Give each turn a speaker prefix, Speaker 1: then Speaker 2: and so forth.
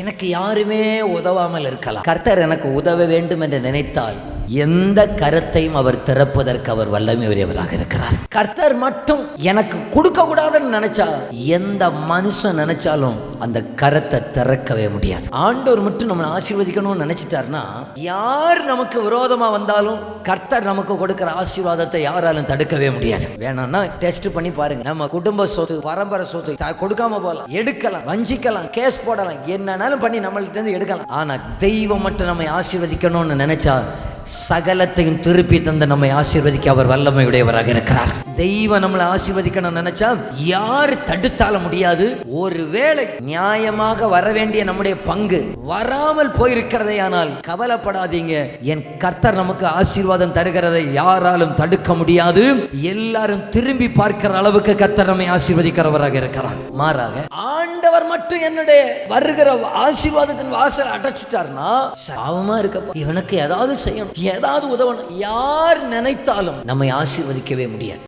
Speaker 1: எனக்கு யாருமே உதவாமல் இருக்கலாம். கர்த்தர் எனக்கு உதவ வேண்டும் என்று நினைத்தால் எந்த கரத்தையும் அவர் திறப்பதற்கு அவர் வல்லமை உடையவராக இருக்கிறார். கர்த்தர் மட்டும் எனக்கு கொடுக்க கூடாதுன்னு நினைச்சா எந்த மனுஷன் நினைச்சாலும் அந்த கரத்தை திறக்கவே முடியாது. ஆண்டவர் மட்டும் நம்ம ஆசீர்வதிக்கணும்னு நினைச்சிட்டாருன்னா யார் நமக்கு விரோதமா வந்தாலும் கர்த்தர் நமக்கு கொடுக்கிற ஆசீர்வாதத்தை யாராலும் தடுக்கவே முடியாது. வேணும்னா டெஸ்ட் பண்ணி பாருங்க. நம்ம குடும்ப சொத்து, பரம்பரை சொத்து கொடுக்காம போகலாம், எடுக்கலாம், வஞ்சிக்கலாம், கேஸ் போடலாம், என்னன்னாலும் பண்ணி நம்மள்ட்ட இருந்து எடுக்கலாம். ஆனா தெய்வம் மட்டும் நம்மை ஆசீர்வதிக்கணும்னு நினைச்சா சகலத்தையும் திருப்பி தந்து நம்மை ஆசீர்வதிக்க அவர் வல்லமை உடையவராக இருக்கிறார். தெய்வம் நம்மளை ஆசீர்வதிக்கணும்னு நினைச்சா யாரு தடுத்தாலும் முடியாது. ஒருவேளை நியாயமாக வர வேண்டிய நம்முடைய பங்கு வராமல் போயிருக்கிறதே ஆனால் கவலைப்படாதீங்க. என் கர்த்தர் நமக்கு ஆசீர்வாதம் தருகிறதை யாராலும் தடுக்க முடியாது. எல்லாரும் திரும்பி பார்க்கிற அளவுக்கு கர்த்தர் நம்மை ஆசீர்வதிக்கிறவராக இருக்கிறார். மாறாக ஆண்டவர் மட்டும் என்னுடைய வருகிற ஆசீர்வாதத்தின் வாசல் அடைச்சிட்டார்னா சாவமா இருக்கப்பா, இவனுக்கு ஏதாவது செய்யணும், ஏதாவது உதவணும், யார் நினைத்தாலும் நம்மை ஆசீர்வதிக்கவே முடியாது.